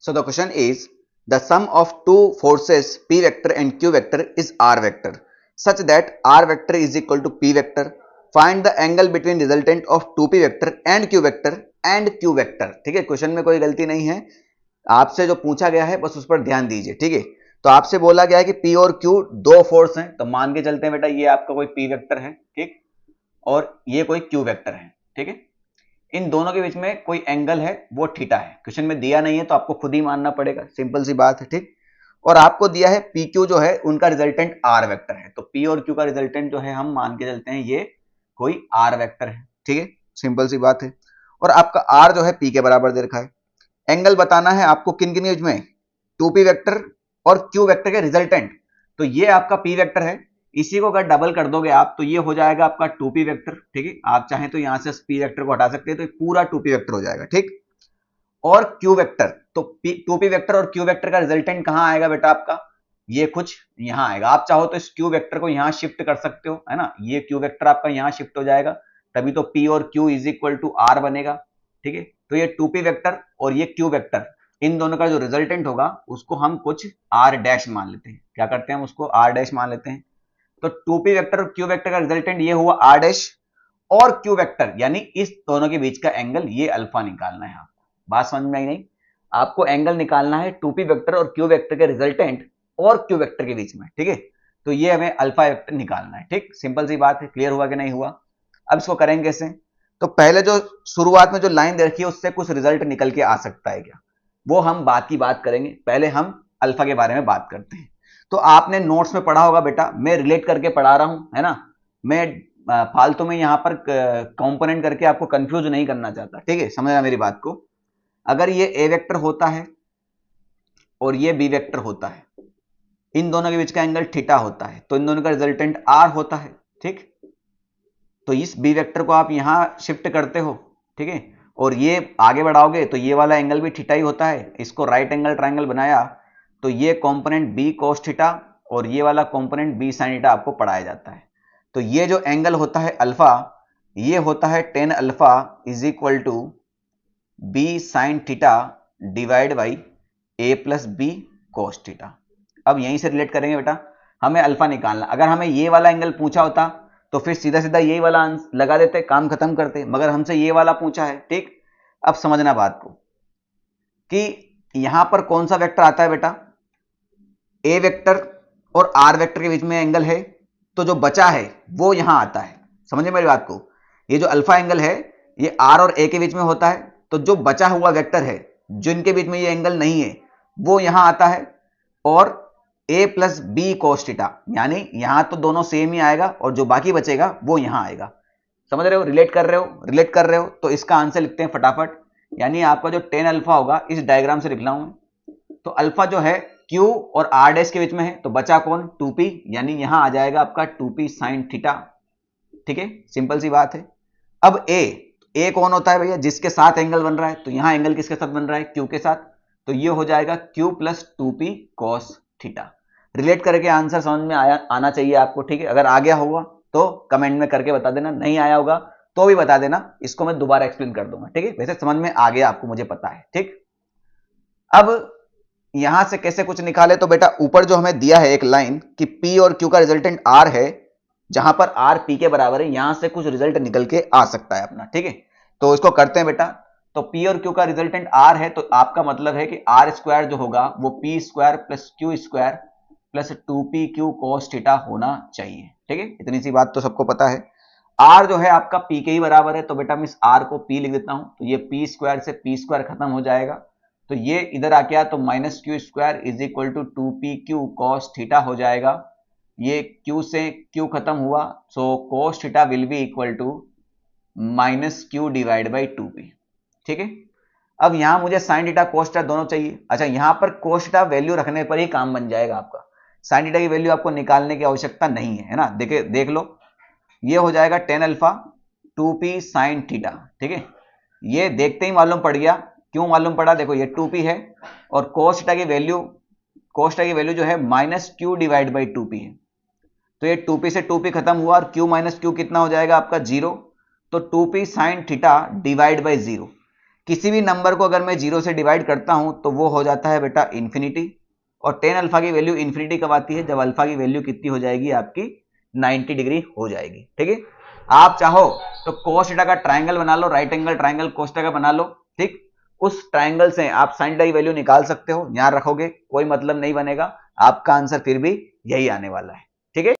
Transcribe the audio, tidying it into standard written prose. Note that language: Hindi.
So the question is, the sum of two forces P vector and Q vector is R vector such that R vector is equal to P vector. Find the angle between resultant of 2P vector and Q vector and Q vector. ठीक है, क्वेश्चन में कोई गलती नहीं है, आपसे जो पूछा गया है बस उस पर ध्यान दीजिए. ठीक है, तो आपसे बोला गया है कि P और Q दो फोर्स हैं, तो मान के चलते हैं बेटा ये आपका कोई P वेक्टर है, ठीक, और ये कोई Q वेक्टर है. ठीक है, इन दोनों के बीच में कोई एंगल है वो थीटा है. क्वेश्चन में दिया नहीं है तो आपको खुद ही मानना पड़ेगा, सिंपल सी बात है. ठीक, और आपको दिया है पी क्यू जो है उनका रिजल्टेंट आर वेक्टर है, तो पी और क्यू का रिजल्टेंट जो है हम मान के चलते हैं ये कोई आर वेक्टर है. ठीक है, सिंपल सी बात है. और आपका आर जो है पी के बराबर दे रखा है. एंगल बताना है आपको किन किन बीच में, 2p वेक्टर और q वेक्टर के रिजल्टेंट. तो ये आपका p वेक्टर है, इसी को अगर डबल कर दोगे आप तो ये हो जाएगा आपका 2p वेक्टर. ठीक है, आप चाहें तो यहां से p वेक्टर को हटा सकते हैं तो पूरा 2p वेक्टर हो जाएगा. ठीक, और q वेक्टर, तो 2p वेक्टर और q वेक्टर का रिजल्टेंट कहां आएगा बेटा आपका, ये कुछ यहां आएगा. आप चाहो तो इस q वेक्टर को यहां शिफ्ट कर सकते हो, है ना, ये q वेक्टर आपका यहां शिफ्ट हो जाएगा, तभी तो p और q is equal to r बनेगा. ठीक है, तो ये 2p वेक्टर और ये q वेक्टर, इन दोनों का जो रिजल्टेंट होगा उसको हम कुछ r डैश मान लेते हैं. क्या करते हैं, हम उसको r डैश मान लेते हैं. तो 2p वेक्टर और q वेक्टर का रिजल्टेंट ये हुआ r डैश, और q वेक्टर यानी इस दोनों के बीच का एंगल ये अल्फा निकालना है. आपको बात समझ में आई नहीं, आपको एंगल निकालना है 2p वेक्टर और q वेक्टर के रिजल्टेंट और q वेक्टर के बीच में. ठीक है, तो ये हमें अल्फा वेक्टर निकालना है. ठीक, सिंपल सी बात है. क्लियर हुआ कि नहीं हुआ? अब इसको करेंगे कैसे, तो पहले जो शुरुआत में जो लाइन दे रखी है उससे कुछ रिजल्ट निकल के आ सकता है क्या, वो हम बात की बात करेंगे. पहले हम अल्फा के बारे में बात करते हैं. तो आपने नोट्स में पढ़ा होगा बेटा, मैं रिलेट करके पढ़ा रहा हूं, है ना, मैं फालतू में यहां पर कंपोनेंट करके आपको कंफ्यूज नहीं करना चाहता. ठीक है, समझना मेरी बात को. अगर ये ए वेक्टर होता है और ये बी वेक्टर होता है, इन दोनों के बीच का एंगल थीटा होता है, तो इन दोनों का रिजल्टेंट आर होता है. ठीक, तो इस बी वेक्टर को आप यहां शिफ्ट करते हो. ठीक है, और ये आगे बढ़ाओगे तो ये वाला एंगल भी थीटा ही होता है. इसको राइट एंगल ट्रायंगल बनाया तो ये कंपोनेंट बी cos थीटा और ये वाला कंपोनेंट बी sin थीटा आपको पढ़ाया जाता है. तो ये जो एंगल होता है अल्फा, ये होता है tan alpha is equal to B sin theta divide by a plus B cos theta. अब यहीं से रिलेट करेंगे बेटा, हमें अल्फा निकालना. अगर हमें ये वाला एंगल पूछा होता तो फिर सीधा सीधा यही वाला लगा देते, काम खत्म करते, मगर हमसे ये वाला पूछा है. ठीक, अब समझना बात को कि यहां पर कौन सा वेक्टर आता है बेटा, ए वेक्टर और आर वेक्टर के बीच में एंगल है, तो जो बचा है वो यहां आता है. समझे मेरी बात को, ये जो अल्फा एंगल है ये आर और ए के बीच में होता है, तो जो बचा हुआ वेक्टर है जिनके बीच में ये एंगल नहीं है वो यहां आता है, और a plus B cos theta, यानी यहां तो दोनों सेम ही आएगा और जो बाकी बचेगा वो यहां आएगा. समझ रहे हो, रिलेट कर रहे हो. तो इसका आंसर लिखते हैं फटाफट, यानी आपका जो tan अल्फा होगा इस डायग्राम से लिख रहा हूं मैं. तो अल्फा जो है q और r डैश के बीच में है, तो बचा कौन, 2p, यानी यहां आ जाएगा आपका 2p sin थीटा. ठीक है, सिंपल सी बात है. अब a कौन होता है भैया, जिसके साथ एंगल बन रहा है, तो यहां एंगल किसके साथ बन रहा है, q के साथ, तो ये हो जाएगा q plus 2p cos theta. Relate करके आंसर समझ में आना चाहिए आपको. ठीक है, अगर आ गया होगा तो कमेंट में करके बता देना, नहीं आया होगा तो भी बता देना, इसको मैं दोबारा एक्सप्लेन कर दूंगा. ठीक है, वैसे समझ में आ गया आपको, मुझे पता है. ठीक, अब यहां से कैसे कुछ निकाले, तो बेटा ऊपर जो हमें दिया है एक लाइन कि P और Q का रिजल्टेंट R है, जहां पर R P के बराबर है, यहां से कुछ रिजल्ट निकल के आ सकता है अपना. ठीक है, तो इसको करते हैं बेटा. तो P और Q का रिजल्टेंट R है, तो आपका मतलब है कि R स्क्वायर जो होगा वो P square plus Q square plus 2pq cos theta होना चाहिए. ठीक है, इतनी सी बात तो सबको पता है. R जो है आपका P के ही बराबर है, तो बेटा मैं इस R को P लिख देता हूं, तो ये P स्क्वायर से P स्क्वायर खत्म हो जाएगा, तो ये इधर आ गया, तो minus Q square is equal to 2pq cos theta हो जाएगा. ये Q से Q खत्म हुआ, so cos theta will be equal to minus Q divide by 2p. ठीक है, अब यहां मुझे sin थीटा cos थीटा दोनों चाहिए. अच्छा, यहां पर cos थीटा वैल्यू रखने पर ही काम बन जाएगा आपका, sin थीटा की वैल्यू आपको निकालने की आवश्यकता नहीं है, है ना. देख लो, ये हो जाएगा tan alpha 2p sin theta. ठीक है, ये देखते ही मालूम पड़ गया. क्यों मालूम पड़ा, देखो ये 2p है और cos थीटा की वैल्यू जो है minus Q divide by 2p है, तो ये 2p से 2p खत्म हुआ और q माइनस क्यू कितना हो जाएगा आपका 0, तो 2p sin theta divide by 0, किसी भी नंबर को अगर मैं 0 से डिवाइड करता हूं तो वो हो जाता है बेटा इन्फिनिटी, और टेन अल्फा की वैल्यू इन्फिनिटी कब आती है, जब अल्फा की वैल्यू कितनी हो जाएगी आपकी 90 डिग्री हो जाएगी। ठीक है, आप चाहो तो कोस थीटा का ट्राइंगल बना लो, right angle triangle cos theta का बना लो। ठीक, उस ट्राइंगल से आप साइन थीटा की वैल्यू निकाल सकते हो, यहां रखोगे कोई मतलब नहीं बनेगा, आपका आंसर फिर भी यही आने वाला है।